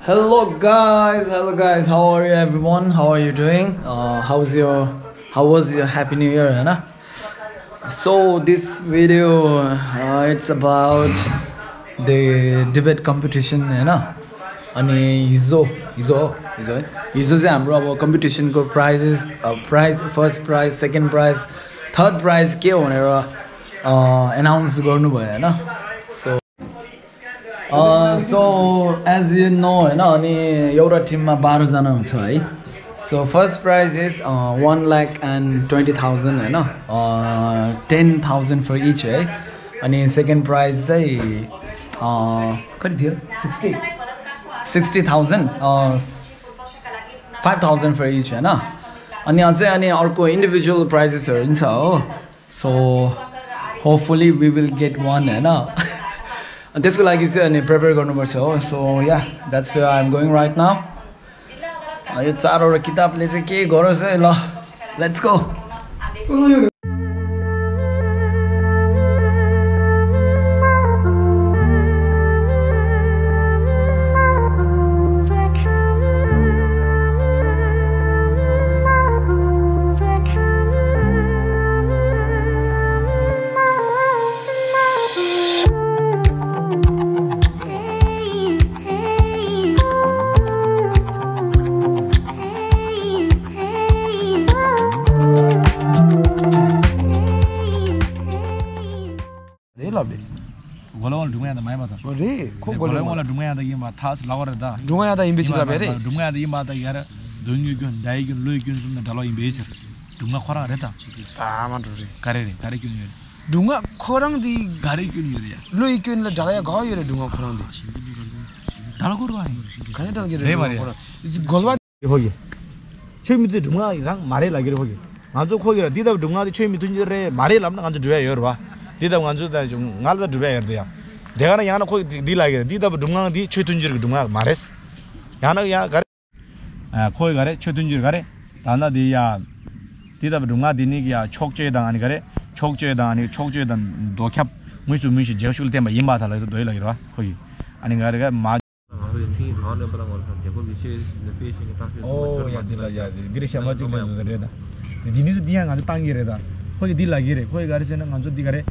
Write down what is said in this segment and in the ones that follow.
Hello guys, how are you everyone? How are you doing? How was your Happy New Year, Anna? So this video it's about the debate competition, Anna. अनि हिजो चाहिँ हाम्रो अब कम्पिटिसनको prizes first prize second prize third prize के भनेर announce गर्नुभयो हैन सो एज यु नो हैन अनि एउटा टिममा 12 जना हुन्छ है सो फर्स्ट प्राइज इज 1,20,000 हैन 10,000 फर इच है अनि सेकेन्ड प्राइज चाहिँ कति थियो 60,000 5,000 for each हैन अनि अझै अनि अर्को इन्डिभिजुअल प्राइजेसहरु पनि छ हो so hopefully we will get one हैन त्यसको लागि चाहिँ अनि प्रिपेयर गर्नुपर्छ हो so yeah that's where I am going right now यो चारवटा किताबले चाहिँ के गरोस् है ल let's go Golawal dunga da mai bata. Ore, ko golawal dunga da yima thas lawar da. Dunga da imbesi la bere. Dunga da yima da yara dungi gun dai gun lui gun sum da dalo imbesi. Dunga khora reta. Ta ma dure. Kare gun yere. Dunga khorang di gari gun yere ya. lui gun la dala ga yere dunga khorang di. Dalo ko rwani. Kane dal gere. Re mare. Golwa hoge. Chemi de dunga rang mare lagire hoge. Ngajo khogira dida dunga de chemi tunjere mare lamna ngajo duya yor ba. Dida nganju da ngalda duba yerdiya degana yana ko di lage dida dunga di chetunjir dunga mares yana ya gare khoi gare chetunjir gare dana di ya dida dunga dini ya chokje da ani gare chokje dan dokyap muisu jeshul tema yimba thala doi lagi ra khoi ani gare ga ma oh ya dila ya dire shama chule re da dini su diya ngan tangi re da khoi di lagi re khoi gare se na nganjo di gare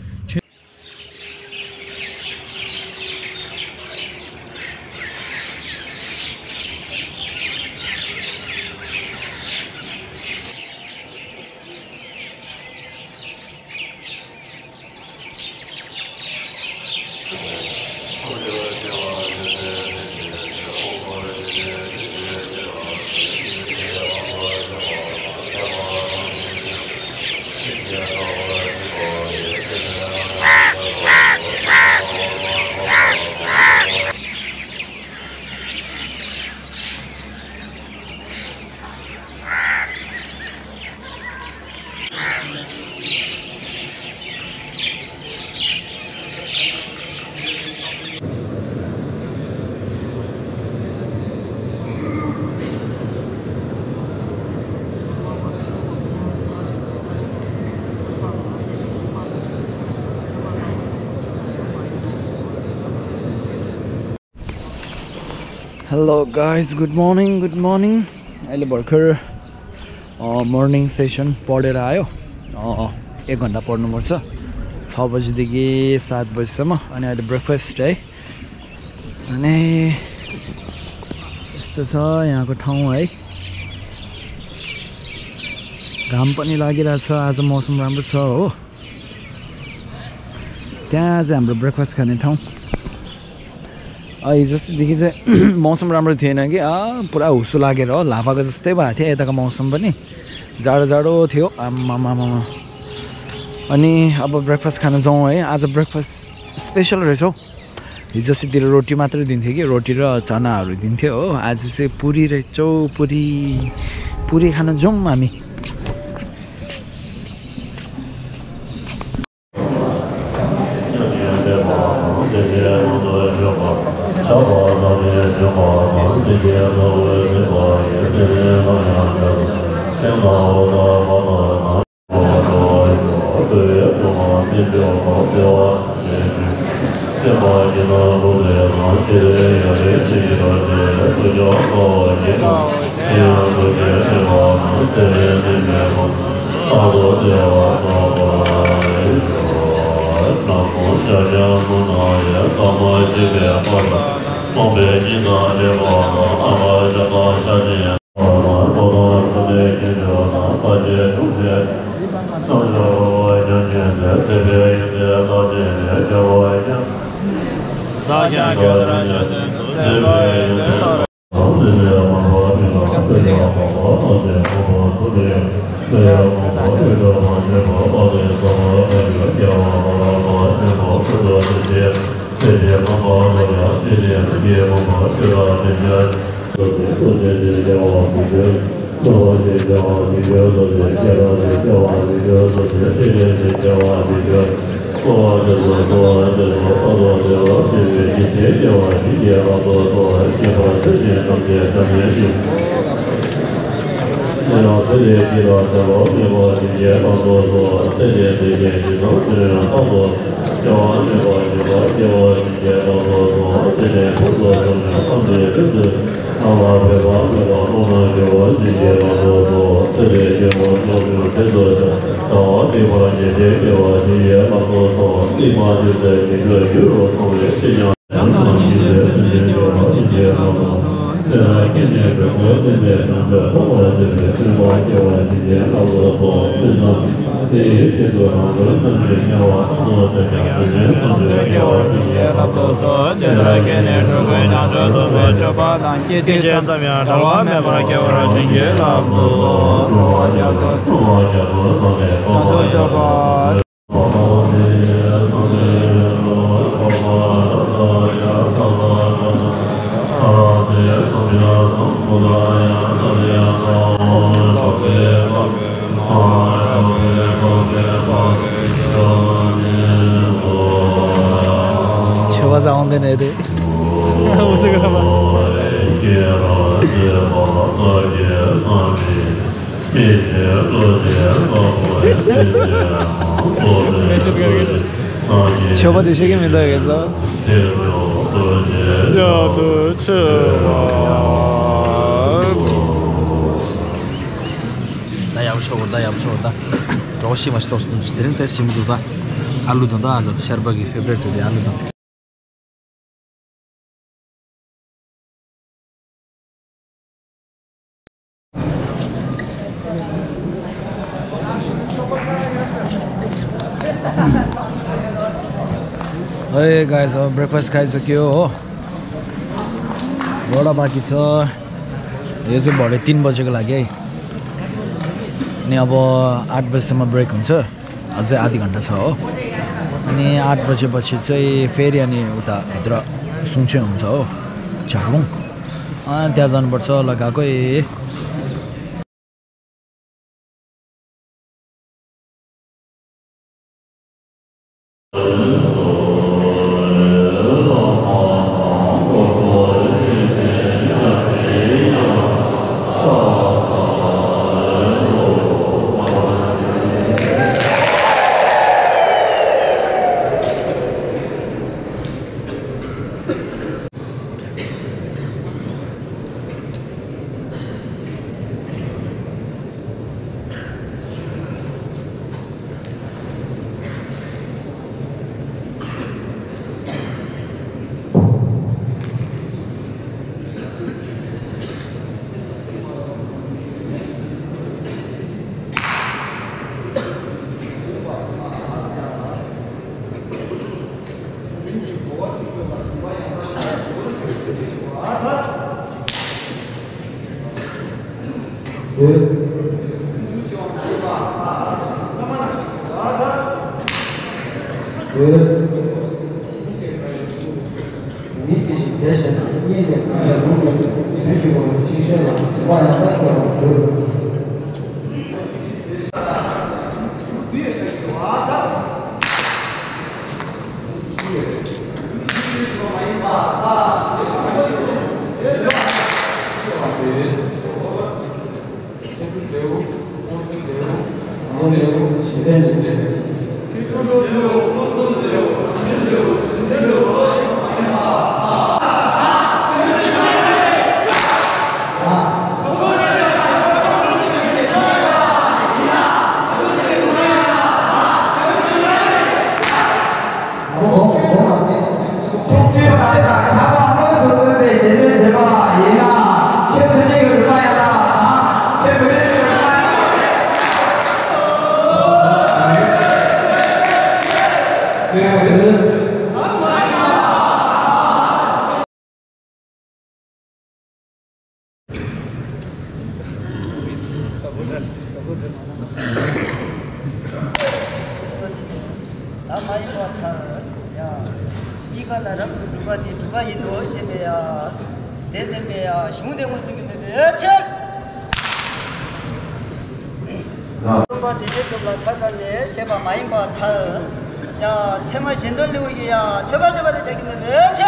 Hello guys, good morning. अहिले भर्खर morning session पढेर आयो 1 घण्टा पढ्नुपर्छ 6 बजेदेखि 7 बजेसम्म अनि अहिले ब्रेकफास्ट है अनि यस्तो छ यहाँको ठाउँ है घाम पनि लागिरहेछ आज मौसम राम्रो छ हो त्यहाँ चाहिँ हाम्रो ब्रेकफास्ट खाने ठाउँ हिजोदेखि चाहिँ मौसम राम्रो थिएन कि पुरा हुसो लागेर हो लाभाको जस्तै भएको थियो यताको मौसम पनि जाडो थियो आमामामा अनि अब ब्रेकफास्ट खान जाउँ है आज ब्रेकफास्ट स्पेशल रहेछ हौ हिजोसितिर रोटी मात्रै दिन्थ्यो कि रोटी र चनाहरू दिन्थ्यो हो आज चाहिँ पुरी रहेछ पुरी खान जाउँ हामी Hey guys, breakfast खाइसक्यो हो एउटा बाँकी छ यो चाहिँ भरे 3 बजेको लागि है अनि अब 8 बजेसम्म ब्रेक हुन्छ अझै आधी घण्टा छ हो अनि 8 बजेपछि चाहिँ फेरि अनि उता भित्र सुङचे हुन्छ हो झालुङ त्यहाँ जानुपर्छ लगाएकै 시대에 이가나라 누가 이노 세메야 대대메야 슝대고 중에 철 누가 대세도가 찾았네 세바 마인바 타스 야 세마 신돌리오기야 저발저발에 저기면 철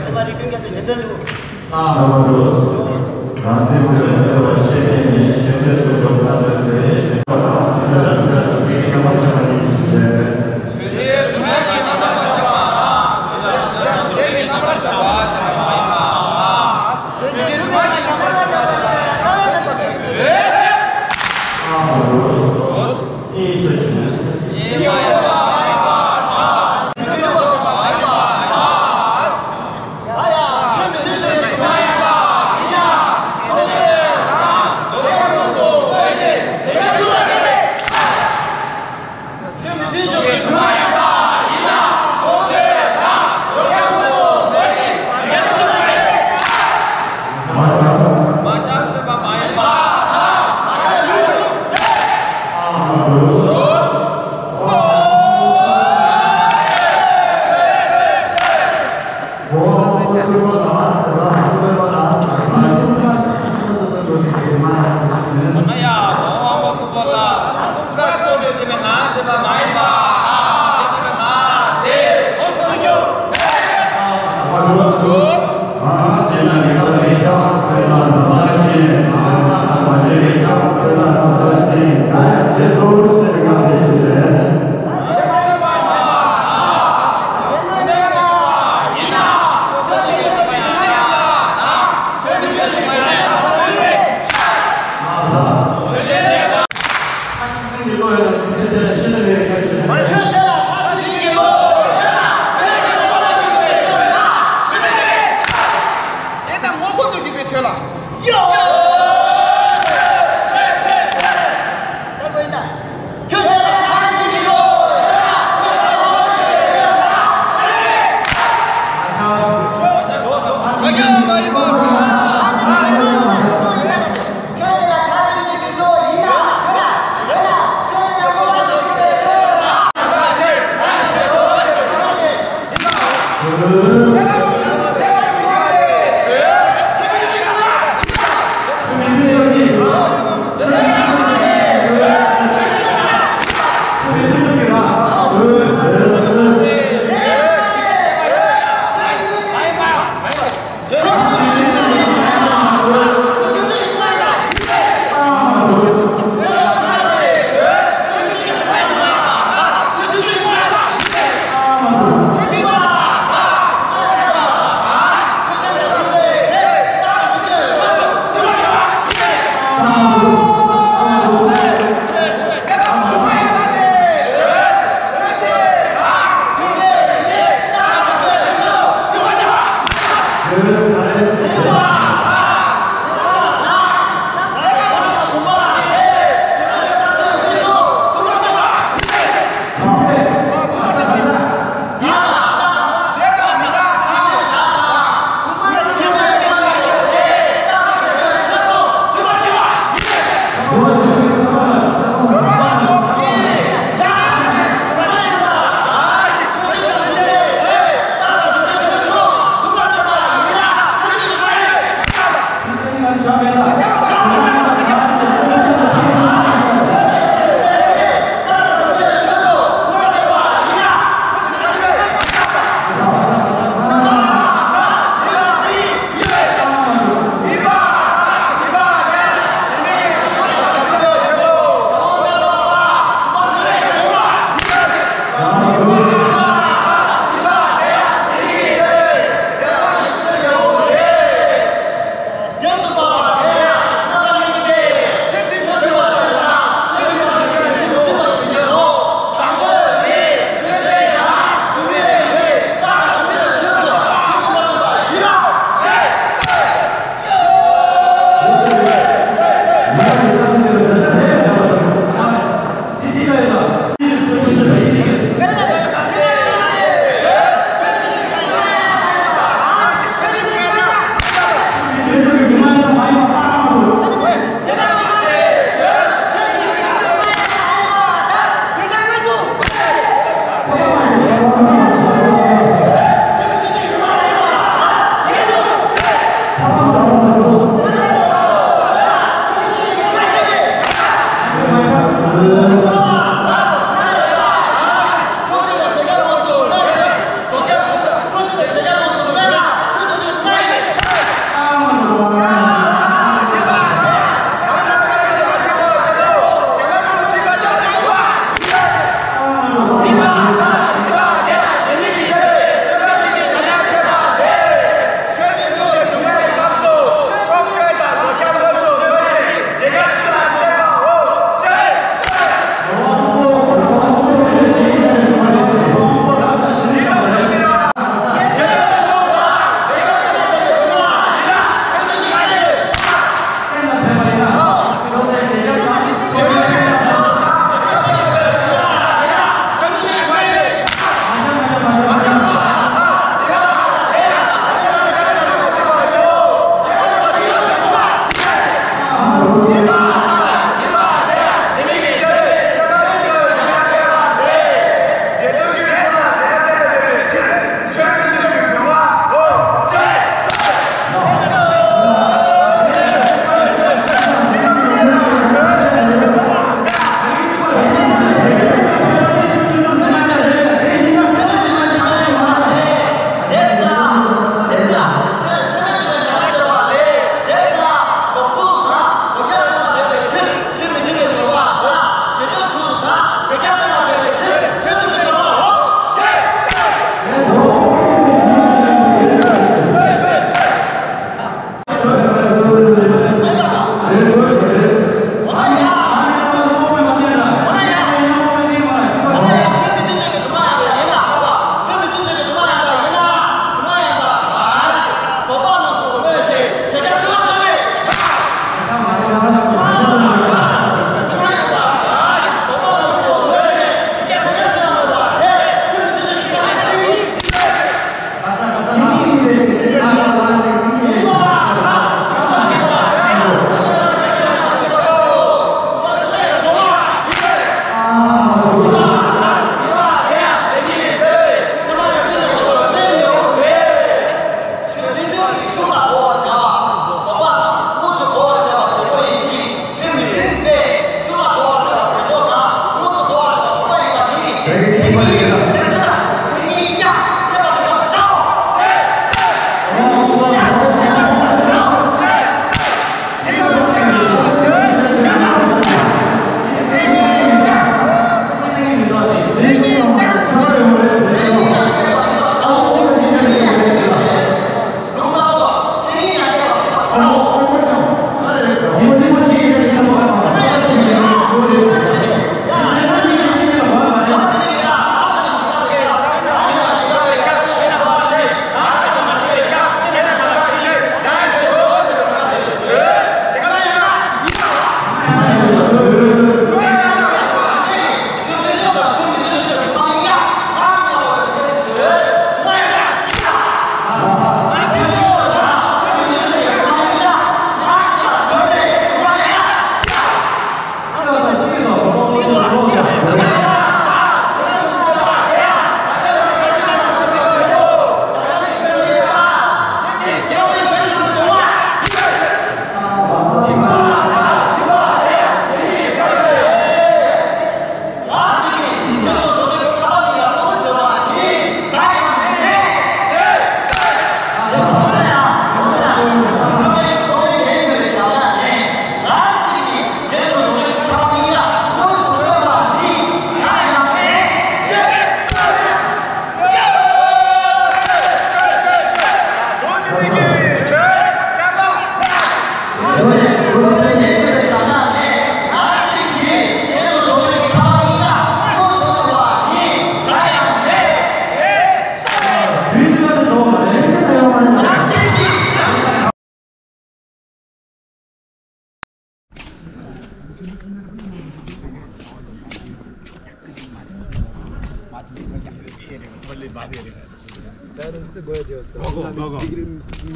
세마리 슝게도 신돌리오 나한테 보여주는 시민이 신뢰도 좀 가졌는데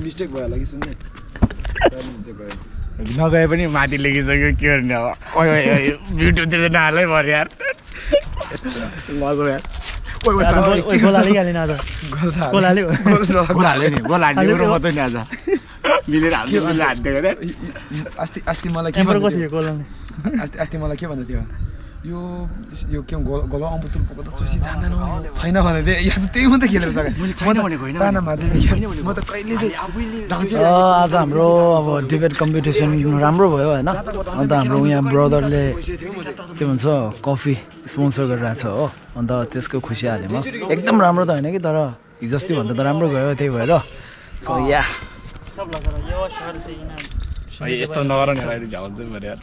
मिस्टेक भयो होला कि सुन्ने नगए पनि माथि लेखिसक्यो के गर्ने अब युट्युबतिर चाहिँ नहालै पर्यो यार मजा यार अस्ति मलाई के भन्दै थियो यो के गोलो अमृतुल पको त चुसी जान्दैन छैन भने यहाँ चाहिँ त्यही मात्रै खेलेर सके मैले छैन भनेको हैन तानामा चाहिँ म त कहिले चाहिँ आज हाम्रो अब डिबेट कम्पिटिसन राम्रो भयो हैन अन्त हाम्रो यहाँ ब्रदरले के भन्छ कफी स्पोन्सर गरिरहेछ हो अन्त त्यसको खुसी हाले म एकदम राम्रो त हैन कि तर हिजोस्ति भन्दा त राम्रो गयो त्यही भएर सो या यस्तो नगर नि अहिले झ्याउँछ भने यार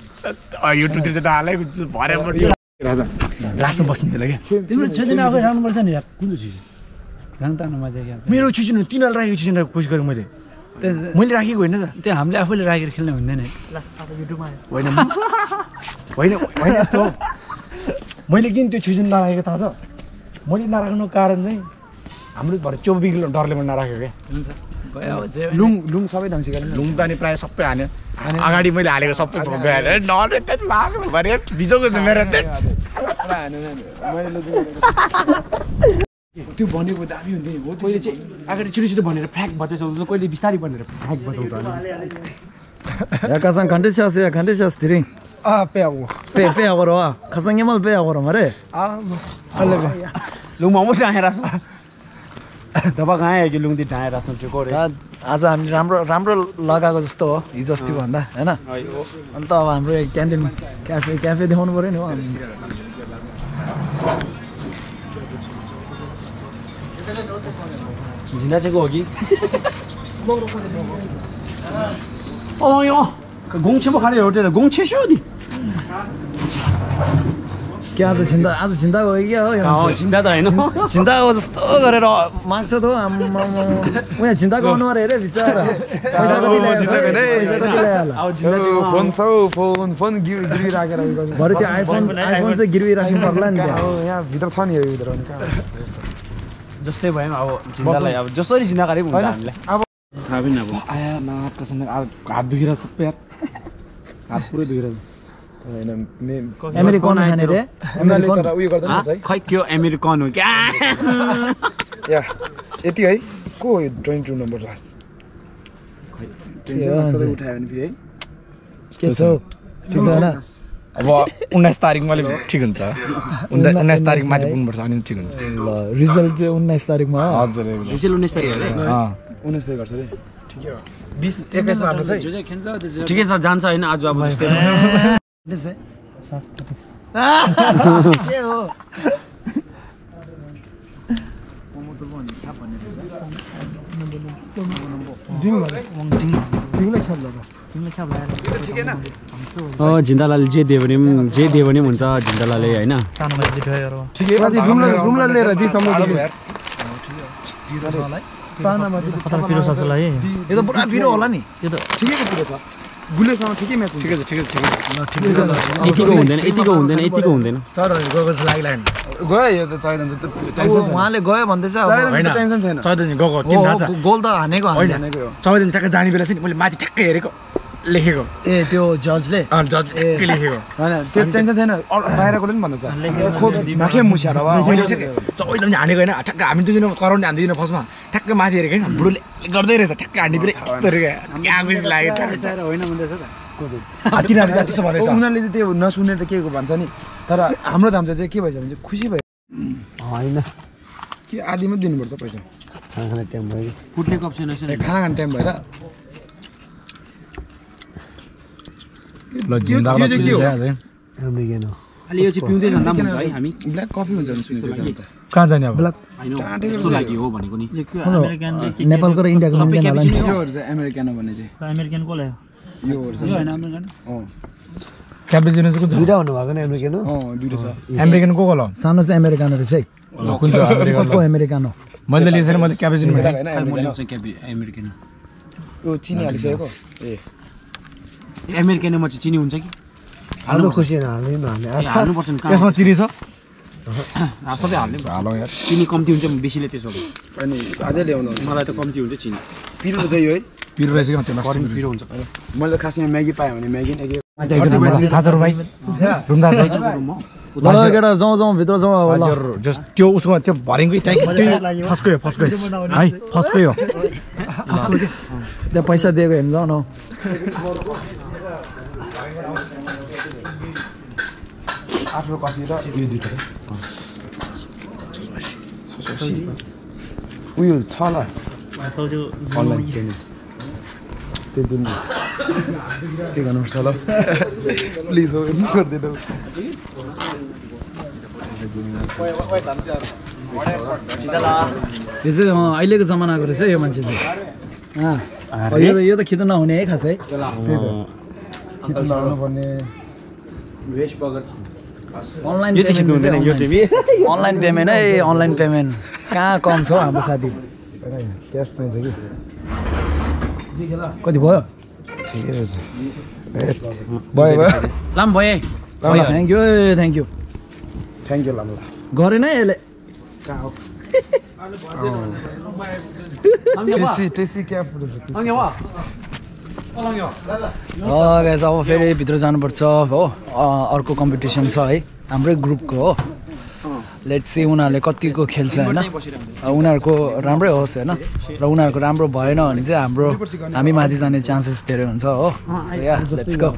युट्युबतिर चाहिँ हालै भरे राजा लास्टमा बस्नु बेला क्या तिम्रो छिजिन आफै राख्नुपर्छ नि यार कुन छिज गाङ तान्न मजा क्या मेरो छिजिन तिनीहरूले राखेको छिजिन कोसिस गरेँ मैले राखेको होइन त त्यो हामीले आफैले राखेर खेल्ने हुँदैन ल अब युट्युबमा होइन होइन यस्तो हो मैले किन त्यो छिजिन नराखेको थाहा छ मैले नराख्नुको कारण चाहिँ हाम्रो भरे 24 किलो डरले पनि नराखेको क्या हुन्छ लुङ सबै ढङ्ग सिकाएर लुङ त नि प्रायः सबै हान्यो अगाडि मैले हालेको सबै गएर डरले त्यति लाग्यो भरे बिजोको त मेरो त्यो भनेको दामी हुन्थ्यो हो पहिले चाहिँ अगाडि छिटो भनेर फ्याक बचाउँछ कहिले बिस्तारै भनेर फ्याक बचाउँछ 가장 간대샷이야 간대샷들이 빼하고 빼하고로 와 가장 예mal 빼하고로 말해 할래 लुङ मामु ढाँहेराछ दबा गाए यो लुङ दि ढाँहेराछ त्यो गरे आज हामी राम्रो लगाएको जस्तो हो हिजो अस्ति भन्दा हैन अनि त अब हाम्रो क्यान्टिन क्याफे देखाउनु पर्यो नि हो जिना चाहिँ हो कि यो 공치모 खाने होटल 공치쇼 नि के आज झिन्दा हो कि हो झिन्दा त हैन झिन्दा हो जस्तो गरेर माग्छ त उहाँ झिन्दाको अनुहार हेरे बिचारा पैसा फोन गिरवी राखेर भरे त्यो आइफोन चाहिँ गिरवी राख्नु पर्ला नि यहाँ भित्र छ नि यो भित्र जस्तै भयो अब झिन्दालाई अब जसरी झिन्दा गरे हुन्छ हामीलाई अब थाहा पनि अब आया नाक कसम हात दुखिरहेछ सबै यार हात पुरै दुखिरहेछ अमेरिकन खाने रे उनीहरूले तर उयो गर्दैन है खै के अमेरिकन हो क्या या यति है को ड्रइङ रुम नम्बर लास्ट खै टेन्सन सधैँ उठायो भने फेरि है के छ ठिक छ हैन अब 19 तारिख मैले ठिक हुन्छ 19 तारिख माथि पुग्नुपर्छ अनि ठिक हुन्छ ल रिजल्ट चाहिँ 19 तारिखमा हजुर रिजल्ट 19 तारिख हो रे 19 तारिख गर्छ रे ठिकै हो 20 21 मा आएको छ जो चाहिँ खेल्छ ठिकै छ जान्छ हैन आज अब जस्तै के हो झिन्दालाले जे दियो भने हुन्छ झिन्दालाले हैन ठिकै रुमलाई लिएर दिसम्म पिरो ससुलाई यो त पुरा पिरो होला नि यो त ठिकैको पिरो छ गुलेसँग ठिकै म्याच ठिकै छ यतिको हुँदैन चढ्दै गएको जस्तो लाग्दैन गयो यो त चाहिँदैन टेन्सन छैन उहाँले गयो भन्दैछ होइन टेन्सन छैन चढ्दै गएको किन थाहा छ गोल त हानेको चढ्दै ठ्याक्क जाने बेला चाहिँ मैले माथि ठ्याक्कै हेरेको लेखेको ए त्यो जजले जज के लेखेको हैन त्यो टेन्सन छैन बाहिरकोले पनि भन्दैछ खोप नाखे मुछ्याएर अब चौधरी हानेको होइन ठ्याक्क हामी दुईजना कराउने हामी दुईजना फर्स्टमा ठ्याक्क माथि हेरेको होइन बुढोले गर्दै रहेछ ठ्याक्क हान्ने फेरि यस्तो क्या खुसी लाग्यो होइन भन्दैछ त तिनीहरूले चाहिँ त्यसो भनेछ उनीहरूले चाहिँ त्यो नसुनेर त के भन्छ नि तर हाम्रो दाम चाहिँ के भएछ भने चाहिँ खुसी भयो होइन के आधी मात्रै दिनुपर्छ पैसा खाना खाने टाइम भयो फुट्ने कप छैन खाना खाने टाइम भएर ल जिन्दाबाद के हो अमेरिकन हो अलि यो चाहिँ पिउँदै जाँदा हुन्छ है हामी ब्ल्याक कफी हुन्छ नि सुनेको कहाँ जाने अब ब्ल्याक हैन यस्तो लागि हो भनेको नि नेपालको र इन्डियाको मिल्दैन होला नि योहरु चाहिँ अमेरिकन भन्ने चाहिँ अमेरिकन को ल्यायो योहरु चाहिँ यो हैन अमेरिकन क्याप्रिचिनो चाहिँ दुईटा भन्नु भएको नि अमेरिकन हो दुईटा छ अमेरिकन को ल सानो चाहिँ अमेरिकानो रहेछ है कुन चाहिँ कसको अमेरिकानो मैले लिएको छैन मैले क्याप्रिचिनो हैन अमेरिकन यो चिनी हालिसकेको ए अमेरिकनमा चाहिँ चिनी हुन्छ कि हाल्नु खुसी हैन हाल्नु हाल्नु पर्छ नि त्यसमा चिनी छ सबै हाल्ने हालौँ यार चिनी कम्ती हुन्छ बेसीले त्यसो अनि अझै ल्याउनु मलाई त कम्ती हुन्छ चिनी पिरो चाहिँ यो है पिरो रहेछ क्या त्यो करिम पिरो हुन्छ मैले खासै म्यागी पाएँ भने म्यागी एक ल केटा जाउँ भित्र जाउँ अब ल त्यो उसको त्यो भरिङकै त्यही फस्क्यो है फस्क्यो त्यहाँ पैसा दिएको हेर्नु जाउँ न आफ्नो कफी र यो दुईटा उयो छ ल अनलाइन पेमेन्ट त्यो दिनु के गर्नुपर्छ ल प्लिज हो गरिदिनु यो चाहिँ अहिलेको जमानाको रहेछ यो मान्छे चाहिँ यो त खिच्नु नहुने है खासै अनलाइन पेमेन्ट है अनलाइन पेमेन्ट कहाँ कम छ हाम्रो साथी कति भयो ठिकै रहेछ भयो लाम भए थ्याङ्क यू लाम ल गरेन है यसले टेसी क्या फुटेछ गाइस अब फेरि भित्र जानुपर्छ हो अर्को कम्पिटिसन छ है हाम्रै ग्रुपको हो लेट्स सी उनीहरूले कतिको खेल्छ होइन उनीहरूको राम्रै होस् होइन र उनीहरूको राम्रो भएन भने चाहिँ हामी माथि जाने चान्सेस धेरै हुन्छ हो लेट्स गो